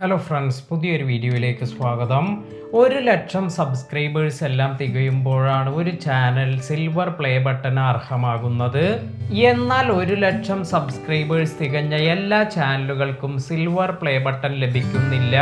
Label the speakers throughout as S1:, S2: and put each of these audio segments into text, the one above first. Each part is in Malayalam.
S1: ഹലോ ഫ്രണ്ട്സ്, പുതിയൊരു വീഡിയോയിലേക്ക് സ്വാഗതം. 1,00,000 സബ്സ്ക്രൈബേഴ്സ് എല്ലാം തികയുമ്പോഴാണ് ഒരു ചാനൽ സിൽവർ പ്ലേ ബട്ടൺ അർഹമാകുന്നത്. എന്നാൽ 1,00,000 സബ്സ്ക്രൈബേഴ്സ് തികഞ്ഞ എല്ലാ ചാനലുകൾക്കും സിൽവർ പ്ലേ ബട്ടൺ ലഭിക്കുന്നില്ല.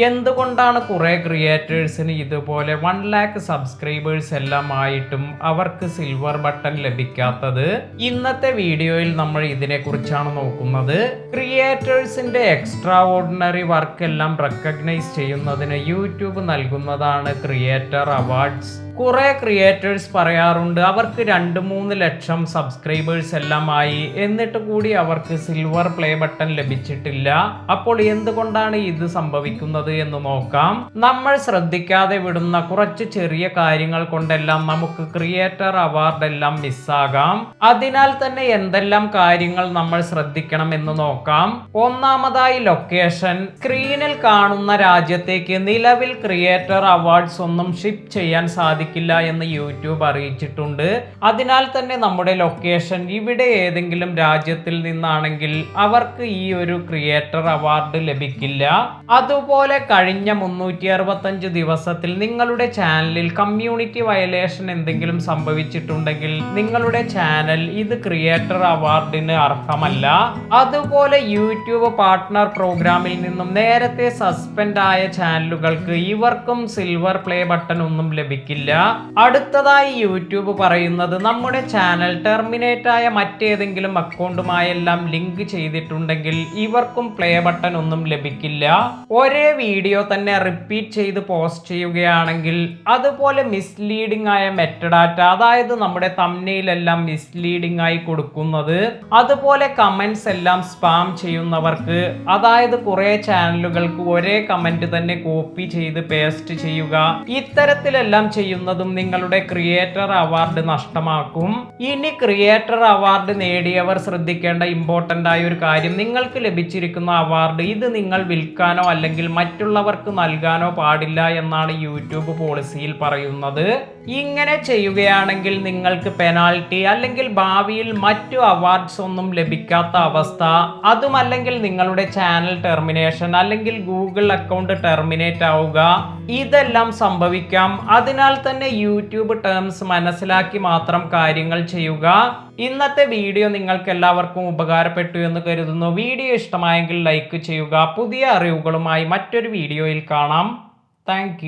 S1: എന്തുകൊണ്ടാണ് കുറെ ക്രിയേറ്റേഴ്സിന് ഇതുപോലെ 1,00,000 സബ്സ്ക്രൈബേഴ്സ് എല്ലാം ആയിട്ടും അവർക്ക് സിൽവർ ബട്ടൺ ലഭിക്കാത്തത്? ഇന്നത്തെ വീഡിയോയിൽ നമ്മൾ ഇതിനെക്കുറിച്ചാണ് നോക്കുന്നത്. ക്രിയേറ്റേഴ്സിന്റെ എക്സ്ട്രാ ഓർഡിനറി വർക്ക് എല്ലാം റെക്കഗ്നൈസ് ചെയ്യുന്നതിന് യൂട്യൂബ് നൽകുന്നതാണ് ക്രിയേറ്റർ അവാർഡ്സ്. കുറെ ക്രിയേറ്റേഴ്സ് പറയാറുണ്ട് അവർക്ക് 2-3 ലക്ഷം സബ്സ്ക്രൈബേഴ്സ് എല്ലാം ആയി, എന്നിട്ട് കൂടി അവർക്ക് സിൽവർ പ്ലേ ബട്ടൺ ലഭിച്ചിട്ടില്ല. അപ്പോൾ എന്തുകൊണ്ടാണ് ഇത് സംഭവിക്കുന്നത് എന്ന് നോക്കാം. നമ്മൾ ശ്രദ്ധിക്കാതെ വിടുന്ന കുറച്ച് ചെറിയ കാര്യങ്ങൾ കൊണ്ടെല്ലാം നമുക്ക് ക്രിയേറ്റർ അവാർഡ് എല്ലാം മിസ്സാകാം. അതിനാൽ തന്നെ എന്തെല്ലാം കാര്യങ്ങൾ നമ്മൾ ശ്രദ്ധിക്കണം എന്ന് നോക്കാം. ഒന്നാമതായി ലൊക്കേഷൻ. സ്ക്രീനിൽ കാണുന്ന രാജ്യത്തേക്ക് നിലവിൽ ക്രിയേറ്റർ അവാർഡ്സ് ഒന്നും ഷിപ്പ് ചെയ്യാൻ സാധിക്കില്ല എന്ന് യൂട്യൂബ് അറിയിച്ചിട്ടുണ്ട്. അതിനാൽ തന്നെ നമ്മുടെ ലൊക്കേഷൻ ഇവിടെ ഏതെങ്കിലും രാജ്യത്തിൽ നിന്നാണെങ്കിൽ അവർക്ക് ഈ ഒരു ക്രിയേറ്റർ അവാർഡ് ലഭിക്കില്ല. അതുപോലെ കഴിഞ്ഞ 365 ദിവസത്തിൽ നിങ്ങളുടെ ചാനലിൽ കമ്മ്യൂണിറ്റി വയലേഷൻ എന്തെങ്കിലും സംഭവിച്ചിട്ടുണ്ടെങ്കിൽ നിങ്ങളുടെ ചാനൽ ഇത് ക്രിയേറ്റർ അവാർഡിന് അർഹമല്ല. അതുപോലെ യൂട്യൂബ് പാർട്ട്ണർ പ്രോഗ്രാമിൽ നിന്നും നേരത്തെ സസ്പെൻഡ് ആയ ചാനലുകൾക്ക് ഇവർക്കും സിൽവർ പ്ലേ ബട്ടൺ ഒന്നും ലഭിക്കില്ല. അടുത്തതായി യൂട്യൂബ് പറയുന്നത് നമ്മുടെ ചാനൽ ടെർമിനേറ്റ് ആയ മറ്റേതെങ്കിലും അക്കൗണ്ടുമായെല്ലാം ലിങ്ക് ചെയ്തിട്ടുണ്ടെങ്കിൽ ഇവർക്കും പ്ലേ ബട്ടൺ ഒന്നും ലഭിക്കില്ല. ഒരേ വീഡിയോ തന്നെ റിപ്പീറ്റ് ചെയ്ത് പോസ്റ്റ് ചെയ്യുകയാണെങ്കിൽ, അതുപോലെ മിസ്ലീഡിംഗ് ആയ മെറ്റഡാറ്റ, അതായത് നമ്മുടെ തംബ്നെയിലെല്ലാം മിസ്ലീഡിംഗ് ആയി കൊടുക്കുന്നത്, അതുപോലെ കമന്റ്സ് എല്ലാം സ്പാം ചെയ്യുന്നവർക്ക്, അതായത് കുറെ ചാനലുകൾക്ക് ഒരേ കമന്റ് തന്നെ കോപ്പി ചെയ്ത് പേസ്റ്റ് ചെയ്യുക, ഇത്തരത്തിലെല്ലാം ചെയ്യുന്നതും നിങ്ങളുടെ ക്രിയേറ്റർ അവാർഡ് നഷ്ടമാക്കും. ഇനി ക്രിയേറ്റർ അവാർഡ് നേടിയവർ ശ്രദ്ധിക്കേണ്ട ഇമ്പോർട്ടന്റ് ആയ ഒരു കാര്യം, നിങ്ങൾക്ക് ലഭിച്ചിരിക്കുന്ന അവാർഡ് ഇത് നിങ്ങൾ വിൽക്കാനോ അല്ലെങ്കിൽ മറ്റുള്ളവർക്ക് നൽകാനോ പാടില്ല എന്നാണ് യൂട്യൂബ് പോളിസിയിൽ പറയുന്നത്. ഇങ്ങനെ ചെയ്യുകയാണെങ്കിൽ നിങ്ങൾക്ക് പെനാൽറ്റി അല്ലെങ്കിൽ ഭാവിയിൽ മറ്റു അവാർഡ്സ് ഒന്നും ലഭിക്കാത്ത അവസ്ഥ, അതുമല്ലെങ്കിൽ നിങ്ങളുടെ ചാനൽ ടെർമിനേഷൻ അല്ലെങ്കിൽ ഗൂഗിൾ അക്കൗണ്ട് ടെർമിനേറ്റ് ആവുക, ഇതെല്ലാം സംഭവിക്കാം. അതിനാൽ തന്നെ യൂട്യൂബ് ടേംസ് മനസ്സിലാക്കി മാത്രം കാര്യങ്ങൾ ചെയ്യുക. ഇന്നത്തെ വീഡിയോ നിങ്ങൾക്ക് എല്ലാവർക്കും ഉപകാരപ്പെട്ടു എന്ന് കരുതുന്നു. വീഡിയോ ഇഷ്ടമായെങ്കിൽ ലൈക്ക് ചെയ്യുക. പുതിയ അറിവുകളുമായി മറ്റൊരു വീഡിയോയിൽ കാണാം. താങ്ക്